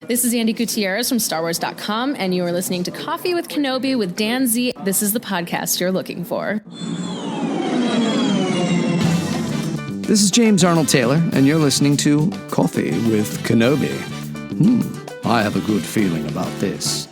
This is Andy Gutierrez from StarWars.com, and you are listening to Coffee with Kenobi with Dan Z. This is the podcast you're looking for. This is James Arnold Taylor, and you're listening to Coffee with Kenobi. I have a good feeling about this.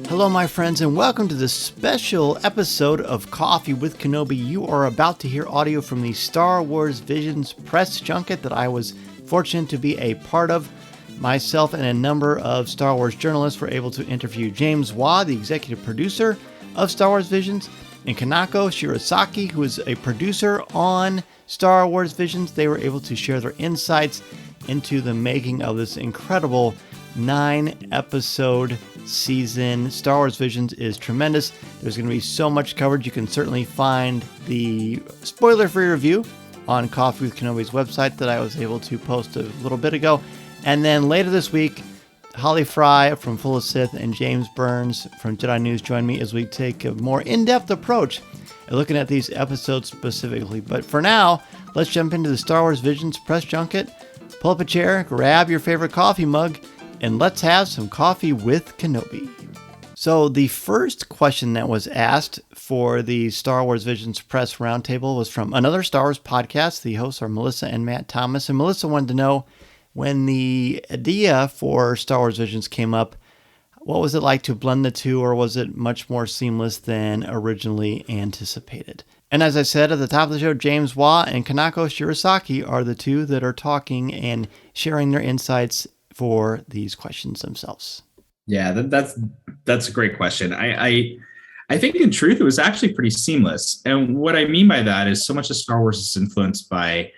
Hello, my friends, and welcome to this special episode of Coffee with Kenobi. You are about to hear audio from the Star Wars Visions press junket that I was fortunate to be a part of. Myself and a number of Star Wars journalists were able to interview James Waugh, the executive producer of Star Wars Visions, and Kanako Shirasaki, who is a producer on Star Wars Visions. They were able to share their insights into the making of this incredible 9-episode season. Star Wars Visions is tremendous. There's going to be so much coverage. You can certainly find the spoiler-free review on Coffee with Kenobi's website that I was able to post a little bit ago. And then later this week, Holly Fry from Full of Sith and James Burns from Jedi News join me as we take a more in-depth approach at looking at these episodes specifically. But for now, let's jump into the Star Wars Visions press junket. Pull up a chair, grab your favorite coffee mug, and let's have some coffee with Kenobi. So the first question that was asked for the Star Wars Visions press roundtable was from another Star Wars podcast. The hosts are Melissa and Matt Thomas. And Melissa wanted to know, when the idea for Star Wars Visions came up, what was it like to blend the two, or was it much more seamless than originally anticipated? And as I said at the top of the show, James Waugh and Kanako Shirasaki are the two that are talking and sharing their insights for these questions themselves. Yeah, that's a great question. I think in truth, it was actually pretty seamless. And what I mean by that is so much of Star Wars is influenced by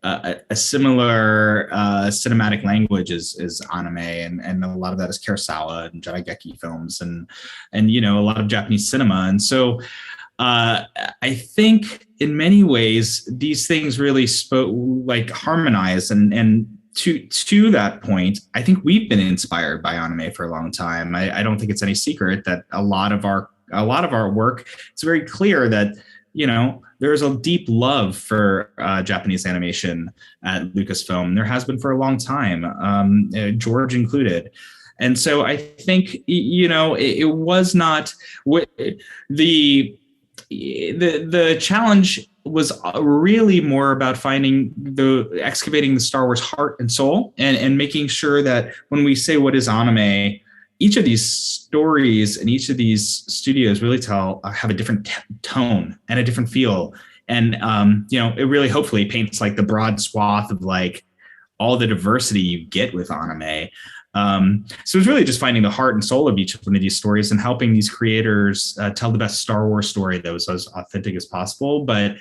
a similar cinematic language is anime, and a lot of that is Kurosawa and Jedi films and a lot of Japanese cinema. And so I think in many ways these things really harmonize and to that point, I think we've been inspired by anime for a long time. I don't think it's any secret that a lot of our work, it's very clear that there's a deep love for Japanese animation at Lucasfilm. There has been for a long time, George included. And so I think, it was not the challenge was really more about excavating the Star Wars heart and soul and making sure that when we say what is anime, each of these stories and each of these studios really have a different tone and a different feel. And, it really hopefully paints the broad swath of all the diversity you get with anime. So it's really just finding the heart and soul of each one of these stories and helping these creators tell the best Star Wars story that was as authentic as possible. But,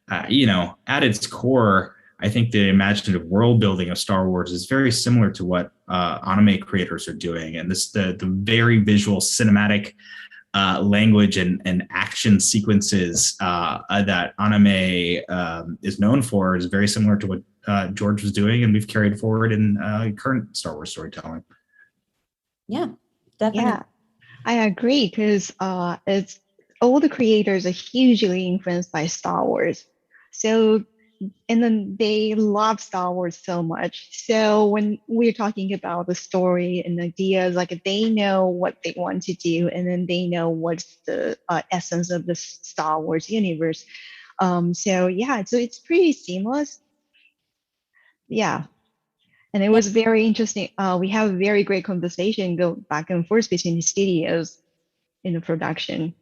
at its core, I think the imaginative world building of Star Wars is very similar to what anime creators are doing. And the very visual cinematic language and action sequences that anime is known for is very similar to what George was doing, and we've carried forward in current Star Wars storytelling. Yeah, definitely. Yeah, I agree, because it's all the creators are hugely influenced by Star Wars. So, and then they love Star Wars so much. So when we're talking about the story and ideas, they know what they want to do, and then they know what's the essence of the Star Wars universe. So it's pretty seamless. Yeah. And it was very interesting. We have a very great conversation go back and forth between the studios in the production.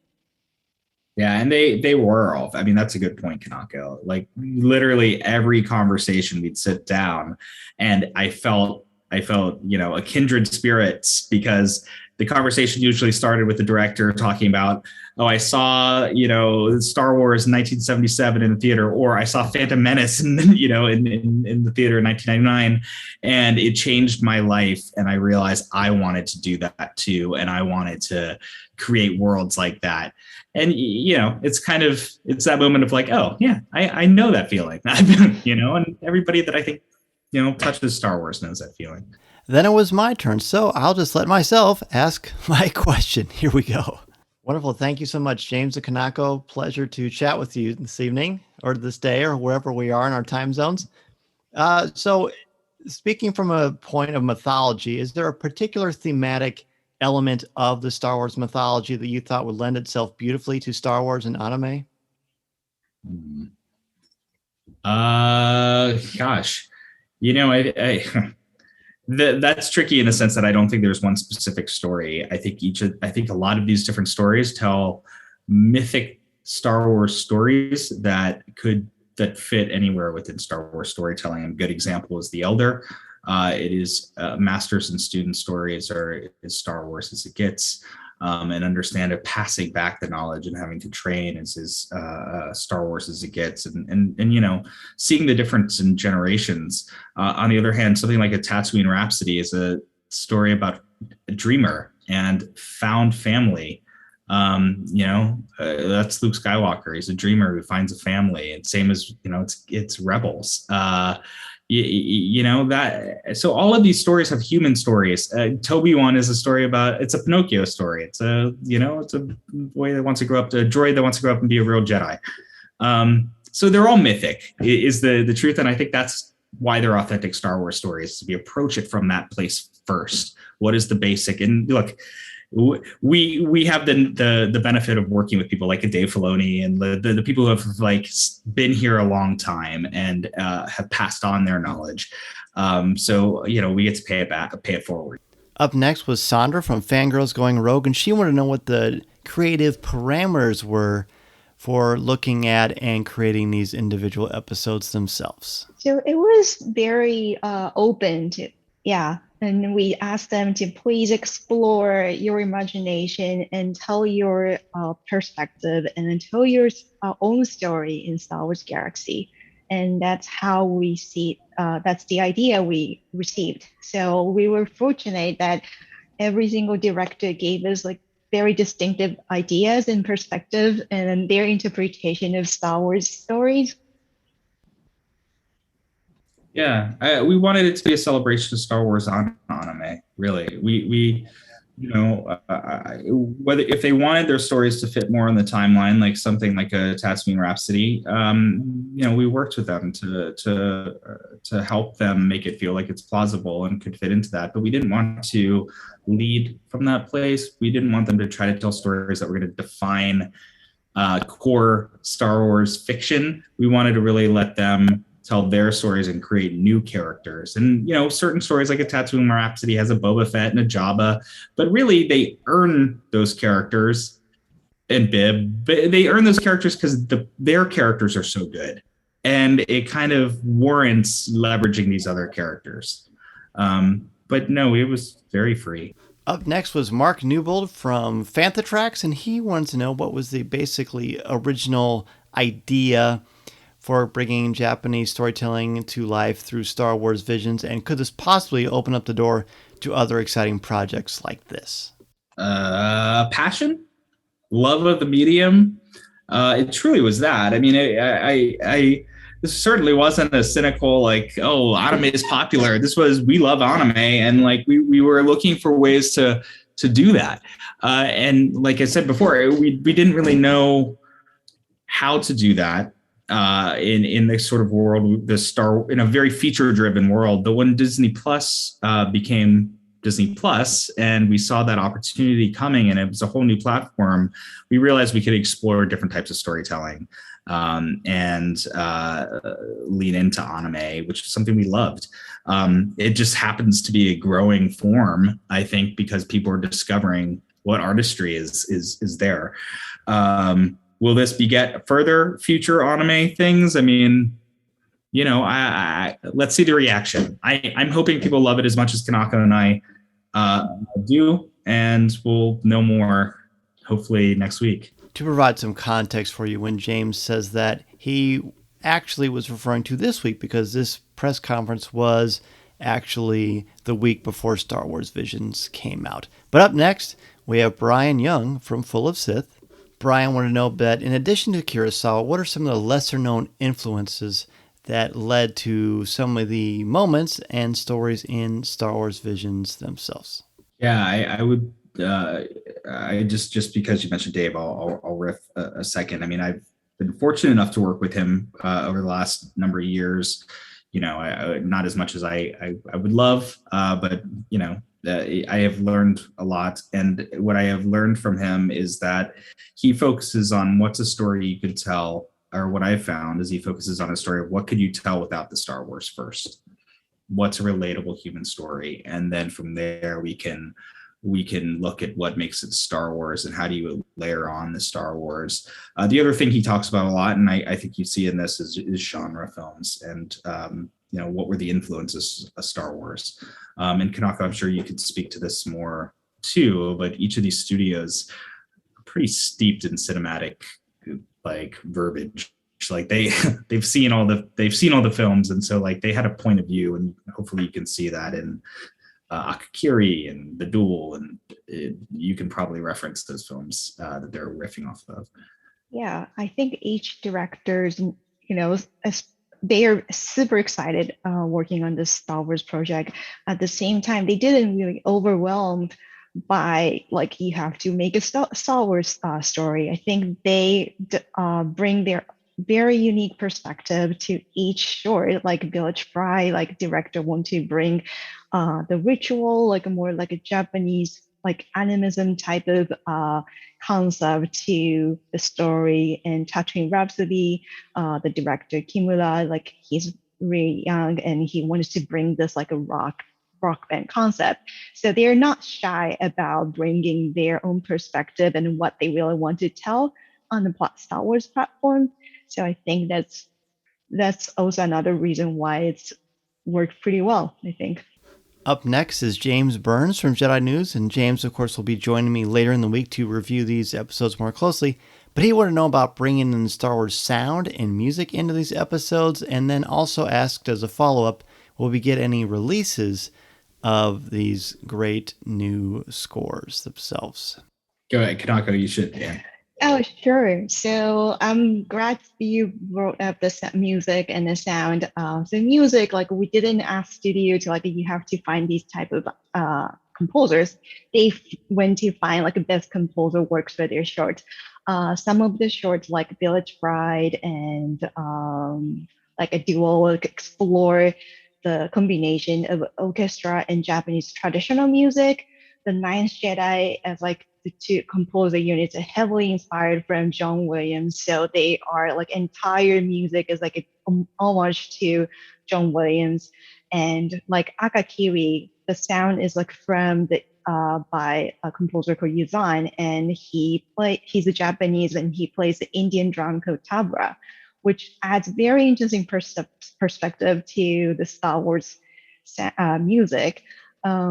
Yeah, and they were all, that's a good point, Kanako. Literally every conversation we'd sit down and I felt, a kindred spirits, because the conversation usually started with the director talking about, I saw, Star Wars in 1977 in the theater, or I saw Phantom Menace in the theater in 1999, and it changed my life. And I realized I wanted to do that too. And I wanted to create worlds like that. And, it's that moment of I know that feeling, and everybody that I think, touches Star Wars knows that feeling. Then it was my turn, so I'll just let myself ask my question. Here we go. Wonderful. Thank you so much, James and Kanako. Pleasure to chat with you this evening or this day or wherever we are in our time zones. So Speaking from a point of mythology, is there a particular thematic element of the Star Wars mythology that you thought would lend itself beautifully to Star Wars and anime? Gosh, I that's tricky in the sense that I don't think there's one specific story. I think a lot of these different stories tell mythic Star Wars stories that fit anywhere within Star Wars storytelling. A good example is The Elder. It is masters and student stories, or is Star Wars as it gets. And understand it, passing back the knowledge and having to train is Star Wars as it gets, and seeing the difference in generations. On the other hand, something like a Tatooine Rhapsody is a story about a dreamer and found family. That's Luke Skywalker. He's a dreamer who finds a family, and same as it's Rebels. So all of these stories have human stories. Toby one is a story about, it's a Pinocchio story. It's a boy that wants to grow up, a droid that wants to grow up and be a real Jedi. So they're all mythic is the truth. And I think that's why they're authentic Star Wars stories. We approach it from that place first. What is the basic? And look, we have the benefit of working with people like a Dave Filoni and the people who have been here a long time and have passed on their knowledge. So we get to pay it forward. Up next was Sandra from Fangirls Going Rogue, and she wanted to know what the creative parameters were for looking at and creating these individual episodes themselves. So it was very open to, and we asked them to please explore your imagination and tell your perspective and then tell your own story in Star Wars Galaxy. And that's how we see, that's the idea we received. So we were fortunate that every single director gave us very distinctive ideas and perspective and their interpretation of Star Wars stories. Yeah, we wanted it to be a celebration of Star Wars on anime. Really, we whether if they wanted their stories to fit more on the timeline, like something like a Tatooine Rhapsody, we worked with them to help them make it feel like it's plausible and could fit into that. But we didn't want to lead from that place. We didn't want them to try to tell stories that were going to define core Star Wars fiction. We wanted to really let them tell their stories and create new characters. And, certain stories like a Tatooine Rhapsody has a Boba Fett and a Jabba, but really they earn those characters, and Bib, they earn those characters because their characters are so good. And it kind of warrants leveraging these other characters. But no, it was very free. Up next was Mark Newbold from Fantha Tracks, and he wanted to know what was the basically original idea for bringing Japanese storytelling to life through Star Wars visions, and could this possibly open up the door to other exciting projects like this? Passion, love of the medium. It truly was that. I mean, I this certainly wasn't a cynical anime is popular. This was, we love anime, and we were looking for ways to do that. And like I said before, we didn't really know how to do that. In this sort of world, in a very feature-driven world. But when Disney Plus became Disney Plus, and we saw that opportunity coming, and it was a whole new platform, we realized we could explore different types of storytelling and lean into anime, which is something we loved. It just happens to be a growing form, I think, because people are discovering what artistry is there. Will this beget further future anime things? I mean, let's see the reaction. I'm hoping people love it as much as Kanako and I do, and we'll know more hopefully next week. To provide some context for you, when James says that, he actually was referring to this week, because this press conference was actually the week before Star Wars Visions came out. But up next, we have Brian Young from Full of Sith. Brian wanted to know that in addition to Kurosawa, what are some of the lesser known influences that led to some of the moments and stories in Star Wars Visions themselves? Yeah, I would. I just because you mentioned Dave, I'll riff a second. I mean, I've been fortunate enough to work with him over the last number of years. not as much as I would love, but I have learned a lot. And what I have learned from him is that he focuses on what's a story you could tell, or what I've found is he focuses on a story of what could you tell without the Star Wars first? What's a relatable human story? And then from there we can look at what makes it Star Wars and how do you layer on the Star Wars. The other thing he talks about a lot, and I think you see in this, is genre films and what were the influences of Star Wars. And Kanako, I'm sure you could speak to this more too, but each of these studios are pretty steeped in cinematic like verbiage. Like they've seen all the films, and so like they had a point of view, and hopefully you can see that in Akakiri and The Duel, and you can probably reference those films that they're riffing off of. Yeah, I think each director's, they are super excited working on this Star Wars project. At the same time, they didn't really overwhelmed by like you have to make a Star Wars story. I think they bring their very unique perspective to each short. Like Village Bride, like director want to bring the ritual, like a more like a Japanese like animism type of concept to the story. And Tatooine Rhapsody, the director Kimura, like he's really young and he wanted to bring this like a rock band concept. So they're not shy about bringing their own perspective and what they really want to tell on the Star Wars platform. So I think that's also another reason why it's worked pretty well, I think. Up next is James Burns from Jedi News, and James, of course, will be joining me later in the week to review these episodes more closely. But he wanted to know about bringing in Star Wars sound and music into these episodes, and then also asked as a follow-up, will we get any releases of these great new scores themselves? Go ahead, Kanako, you should. Yeah. Oh, sure. So I'm glad you brought up the music and the sound. So music, like we didn't ask studio to like, you have to find these type of composers. They went to find like the best composer works for their short. Some of the shorts like Village Bride and like a duo like explore the combination of orchestra and Japanese traditional music. The Ninth Jedi as like the two composer units are heavily inspired from John Williams. So they are like entire music is like an homage to John Williams. And like Akakiri, the sound is like from the by a composer called Yuzan, and he's a Japanese and he plays the Indian drum called tabla, which adds very interesting perspective to the Star Wars music.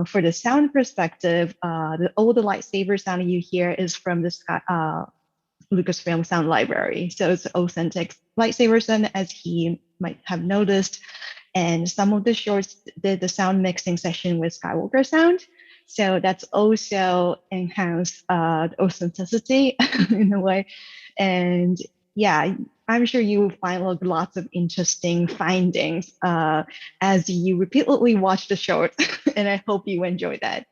For the sound perspective, all the lightsaber sound you hear is from the Lucasfilm sound library. So it's authentic lightsaber sound, as he might have noticed. And some of the shorts did the sound mixing session with Skywalker sound. So that's also enhanced authenticity in a way. And yeah, I'm sure you will find lots of interesting findings as you repeatedly watch the short, and I hope you enjoy that.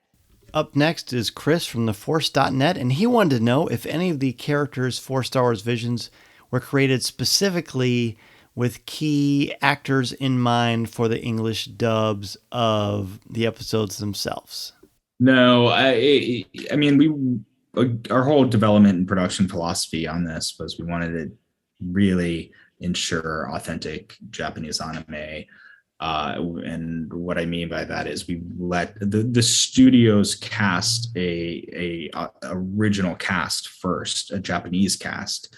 Up next is Chris from theforce.net, and he wanted to know if any of the characters for Star Wars Visions were created specifically with key actors in mind for the English dubs of the episodes themselves. No, I mean, our whole development and production philosophy on this was we wanted to really ensure authentic Japanese anime. And what I mean by that is we let the studios cast a original cast first, a Japanese cast.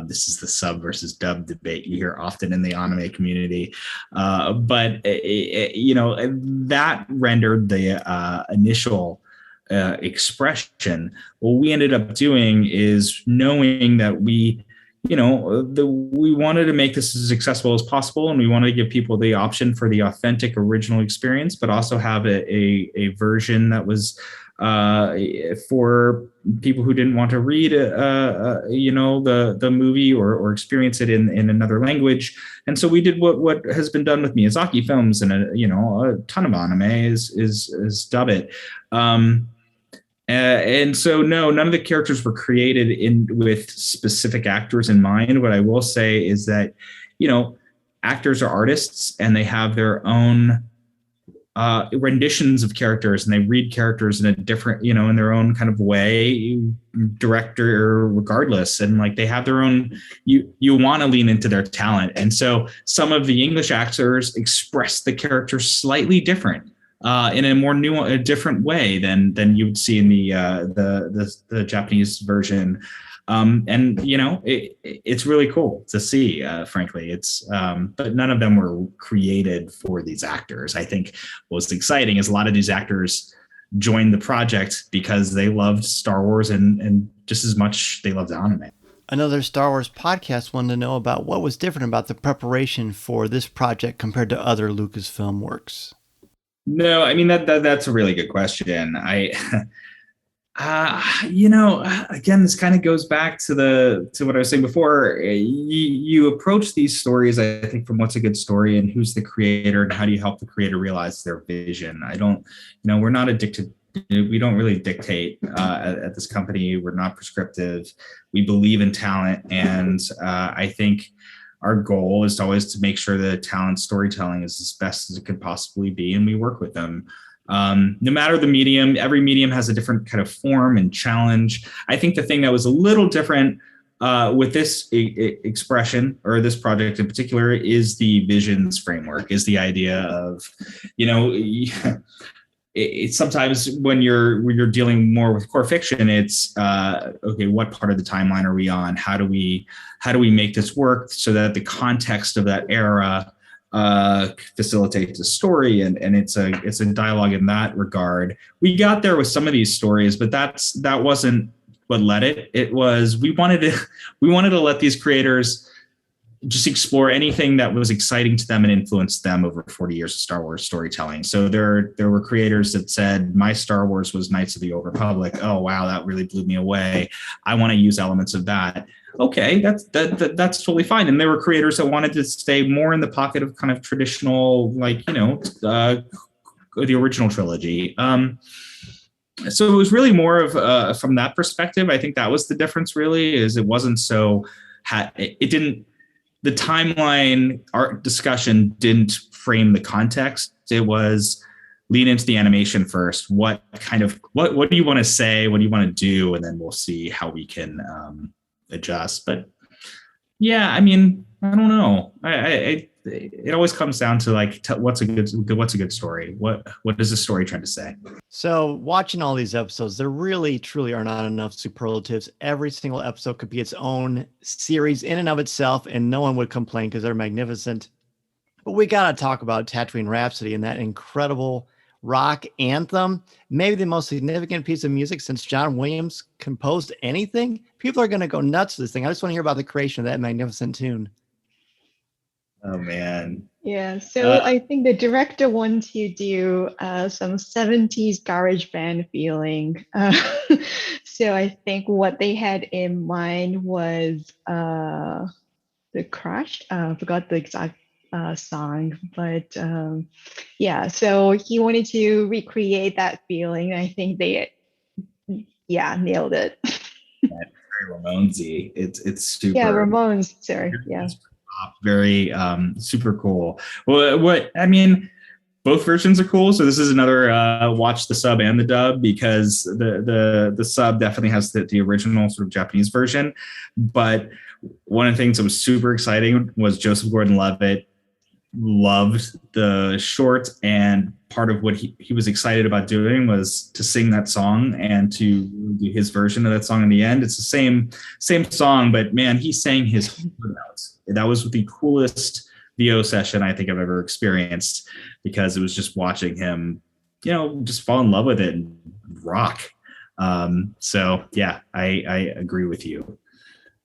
This is the sub versus dub debate you hear often in the anime community. But that rendered the initial expression. What we ended up doing is knowing that we wanted to make this as accessible as possible, and we wanted to give people the option for the authentic original experience, but also have a version that was for people who didn't want to read the movie or experience it in another language. And so we did what has been done with Miyazaki films and a ton of anime is dub it. And so, no, none of the characters were created with specific actors in mind. What I will say is that, actors are artists and they have their own renditions of characters, and they read characters in a different, in their own kind of way, director regardless. And like they have their own, you want to lean into their talent. And so some of the English actors express the character slightly different in a more a different way than you would see in the Japanese version. And it's really cool to see, frankly. It's but none of them were created for these actors. I think what's exciting is a lot of these actors joined the project because they loved Star Wars and just as much they loved anime. Another Star Wars podcast wanted to know about what was different about the preparation for this project compared to other Lucasfilm works. No, I mean that's a really good question. Again, this kind of goes back to what I was saying before. You approach these stories, I think, from what's a good story and who's the creator and how do you help the creator realize their vision. We're not addicted. We don't really dictate at this company. We're not prescriptive. We believe in talent, and I think our goal is always to make sure that talent storytelling is as best as it could possibly be, and we work with them. No matter the medium, every medium has a different kind of form and challenge. I think the thing that was a little different with this expression or this project in particular is the visions framework, is the idea of, it's sometimes when you're dealing more with core fiction, it's okay, what part of the timeline are we on? How do we make this work so that the context of that era facilitates a story, and it's a dialogue in that regard. We got there with some of these stories, but that wasn't what led it. It was we wanted to let these creators just explore anything that was exciting to them and influenced them over 40 years of Star Wars storytelling. So there were creators that said, my Star Wars was Knights of the Old Republic. Oh, wow, that really blew me away. I want to use elements of that. Okay, that's totally fine. And there were creators that wanted to stay more in the pocket of kind of traditional, the original trilogy. So it was really more of from that perspective. I think that was the difference. Really, is it wasn't so. It didn't. The timeline art discussion didn't frame the context. It was lean into the animation first. What do you want to say? What do you want to do? And then we'll see how we can adjust. But yeah, I mean, I don't know. It always comes down to what's a good story? What is the story trying to say? So watching all these episodes, there really truly are not enough superlatives. Every single episode could be its own series in and of itself, and no one would complain because they're magnificent. But we got to talk about Tatooine Rhapsody and that incredible rock anthem, maybe the most significant piece of music since John Williams composed anything. People are going to go nuts for this thing. I just want to hear about the creation of that magnificent tune. Oh, man. Yeah, so I think the director wants you to do some 70s garage band feeling. So I think what they had in mind was The Crash. I forgot the exact song, but yeah, so he wanted to recreate that feeling. I think they, nailed it. Very Ramonesy. It's super. Yeah, Ramones. Sorry. Yeah. Very super cool. Well, both versions are cool. So this is another watch the sub and the dub, because the sub definitely has the original sort of Japanese version. But one of the things that was super exciting was Joseph Gordon-Levitt loved the short, and part of what he was excited about doing was to sing that song and to do his version of that song in the end. It's the same song, but man, he sang his heart out. That was the coolest VO session I think I've ever experienced, because it was just watching him, just fall in love with it and rock. So yeah, I agree with you.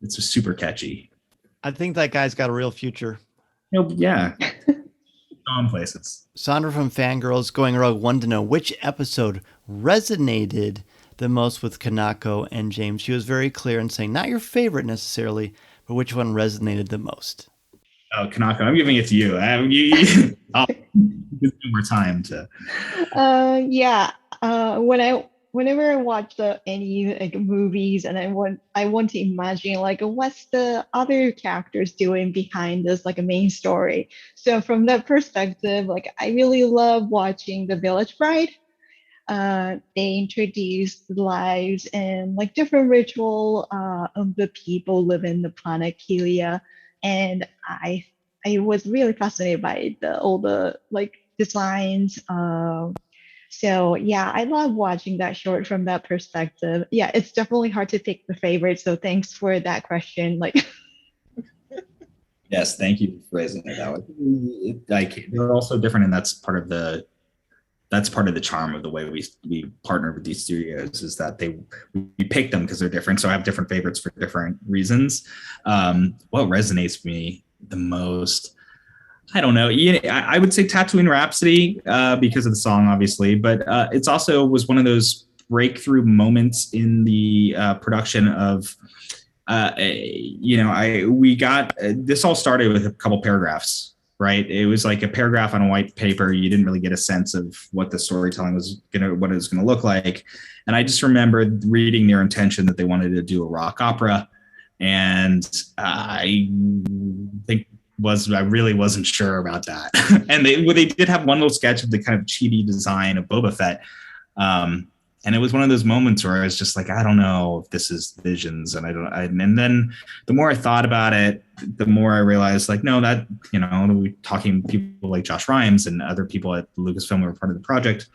It's just super catchy. I think that guy's got a real future. Yeah. On places. Sandra from Fangirls Going Rogue wanted to know which episode resonated the most with Kanako and James. She was very clear in saying not your favorite necessarily, but which one resonated the most. Oh, Kanako, I'm giving it to you. I'll give you more time to. When I whenever I watch any like movies, and I want to imagine like what's the other characters doing behind this like a main story. So from that perspective, like I really love watching The Village Bride. They introduce the lives and like different ritual of the people living the planet Kelia, and I was really fascinated by all the like designs. So yeah, I love watching that short from that perspective. Yeah, it's definitely hard to pick the favorite. So thanks for that question. Like, Yes, thank you for phrasing it that way. Like they're also different, and that's part of the charm of the way we partner with these studios, is that we pick them because they're different. So I have different favorites for different reasons. What resonates with me the most, I don't know. I would say Tatooine Rhapsody because of the song, obviously, but it's also was one of those breakthrough moments in the production of. We got this all started with a couple paragraphs, right? It was like a paragraph on a white paper. You didn't really get a sense of what the storytelling what it was gonna look like, and I just remembered reading their intention that they wanted to do a rock opera, and I really wasn't sure about that. And they did have one little sketch of the kind of chibi design of Boba Fett. And it was one of those moments where I was just like, I don't know if this is Visions. And then the more I thought about it, the more I realized like, no, that, we talking people like Josh Rhimes and other people at Lucasfilm who were part of the project,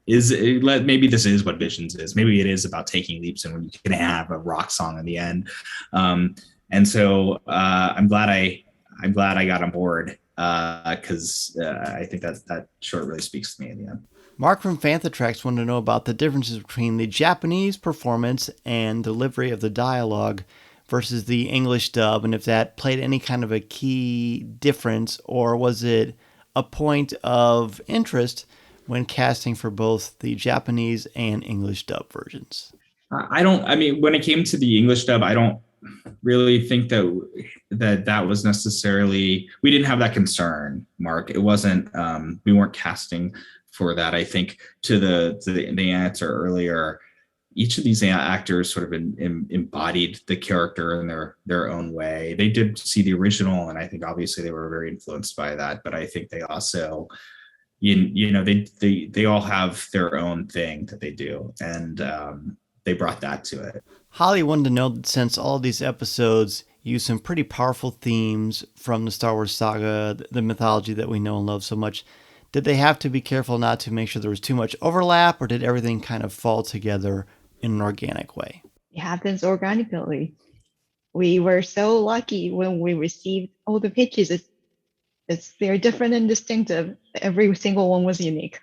maybe this is what Visions is. Maybe it is about taking leaps and when you can have a rock song in the end. And so I'm glad I got on board because I think that short really speaks to me in the end. Mark from Fantha Tracks wanted to know about the differences between the Japanese performance and delivery of the dialogue versus the English dub, and if that played any kind of a key difference, or was it a point of interest when casting for both the Japanese and English dub versions? When it came to the English dub, I don't really think that was necessarily, we didn't have that concern, Mark. It wasn't, we weren't casting for that. I think to the answer earlier, each of these actors sort of embodied the character in their own way. They did see the original, and I think obviously they were very influenced by that. But I think they also, they all have their own thing that they do, and they brought that to it. Holly wanted to know that since all of these episodes use some pretty powerful themes from the Star Wars saga, the mythology that we know and love so much, did they have to be careful not to make sure there was too much overlap, or did everything kind of fall together in an organic way? it happens organically. We were so lucky when we received all the pitches. They're different and distinctive. Every single one was unique.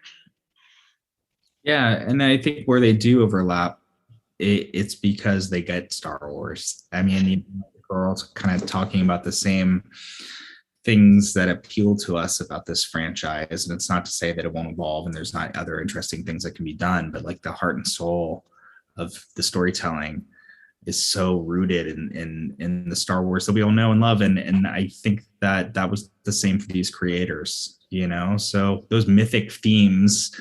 Yeah, and I think where they do overlap, it's because they get Star Wars. I mean, we're also kind of talking about the same things that appeal to us about this franchise, and it's not to say that it won't evolve and there's not other interesting things that can be done, but like the heart and soul of the storytelling is so rooted in the Star Wars that we all know and love, and I think that was the same for these creators, so those mythic themes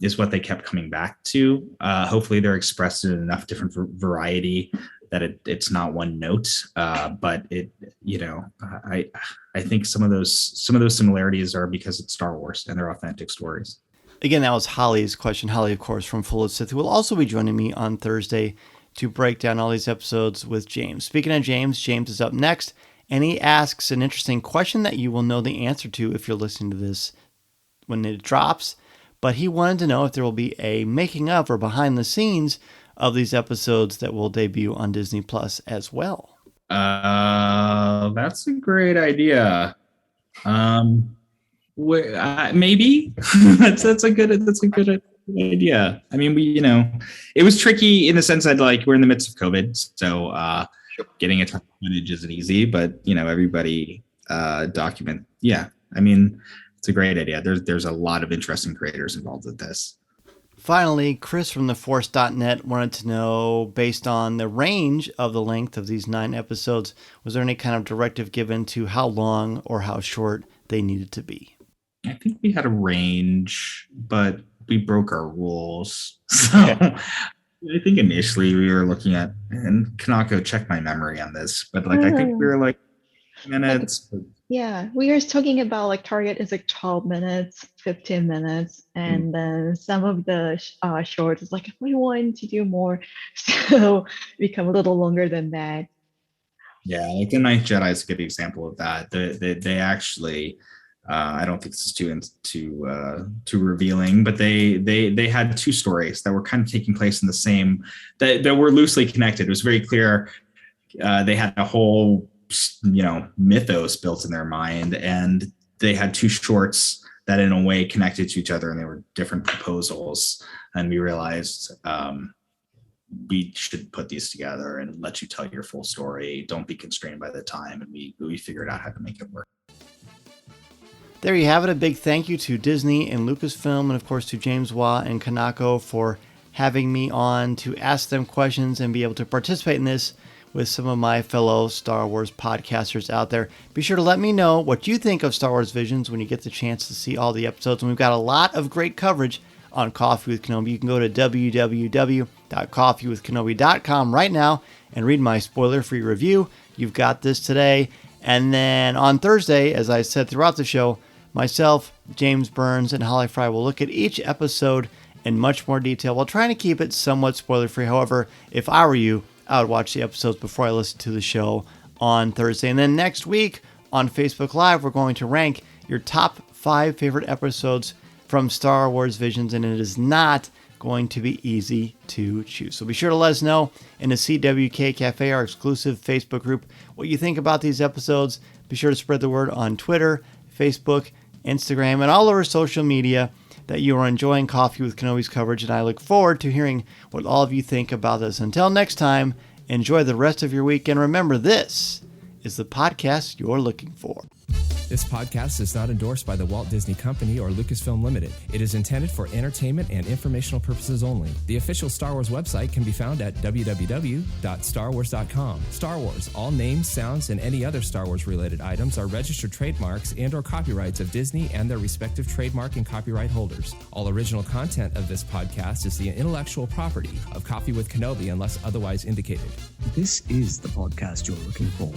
is what they kept coming back to. Hopefully they're expressed in enough different variety that it's not one note, but I think some of those similarities are because it's Star Wars and they're authentic stories. Again, that was Holly's question. Holly, of course, from Full of Sith, who will also be joining me on Thursday to break down all these episodes with James. Speaking of James is up next, and he asks an interesting question that you will know the answer to if you're listening to this when it drops. But he wanted to know if there will be a making of or behind the scenes of these episodes that will debut on Disney Plus as well. That's a great idea. Maybe that's a good idea. I mean, it was tricky in the sense that like we're in the midst of COVID, so getting a ton of footage isn't easy. But everybody document. Yeah, I mean, it's a great idea. There's a lot of interesting creators involved with this. Finally, Chris from theforce.net wanted to know, based on the range of the length of these 9 episodes, was there any kind of directive given to how long or how short they needed to be? I think we had a range, but we broke our rules. So I think initially we were looking at, and Kanako, check my memory on this, but like I think we were like minutes. Yeah, we were talking about like target is like 12 minutes, 15 minutes, and then some of the shorts is like if we want to do more, so become a little longer than that. Yeah, like the Ninth Jedi is a good example of that. They actually, I don't think this is too revealing, but they had two stories that were kind of taking place in the same, that were loosely connected. It was very clear. They had a whole mythos built in their mind, and they had two shorts that in a way connected to each other, and they were different proposals. And we realized we should put these together and let you tell your full story. Don't be constrained by the time. And we figured out how to make it work. There you have it. A big thank you to Disney and Lucasfilm, and of course to James Waugh and Kanako for having me on to ask them questions and be able to participate in this with some of my fellow Star Wars podcasters out there. Be sure to let me know what you think of Star Wars Visions when you get the chance to see all the episodes. And we've got a lot of great coverage on Coffee with Kenobi. You can go to www.coffeewithkenobi.com right now and read my spoiler-free review. You've got this today. And then on Thursday, as I said throughout the show, myself, James Burns, and Holly Fry will look at each episode in much more detail while trying to keep it somewhat spoiler-free. However, if I were you, I would watch the episodes before I listen to the show on Thursday. And then next week on Facebook Live, we're going to rank your top 5 favorite episodes from Star Wars Visions, and it is not going to be easy to choose. So be sure to let us know in the CWK Cafe, our exclusive Facebook group, what you think about these episodes. Be sure to spread the word on Twitter, Facebook, Instagram, and all over social media that you are enjoying Coffee with Kenobi's coverage, and I look forward to hearing what all of you think about this. Until next time, enjoy the rest of your week, and remember, this is the podcast you're looking for. This podcast is not endorsed by the Walt Disney Company or Lucasfilm Limited. It is intended for entertainment and informational purposes only. The official Star Wars website can be found at www.starwars.com. Star Wars, all names, sounds, and any other Star Wars-related items are registered trademarks and/or copyrights of Disney and their respective trademark and copyright holders. All original content of this podcast is the intellectual property of Coffee with Kenobi unless otherwise indicated. This is the podcast you're looking for.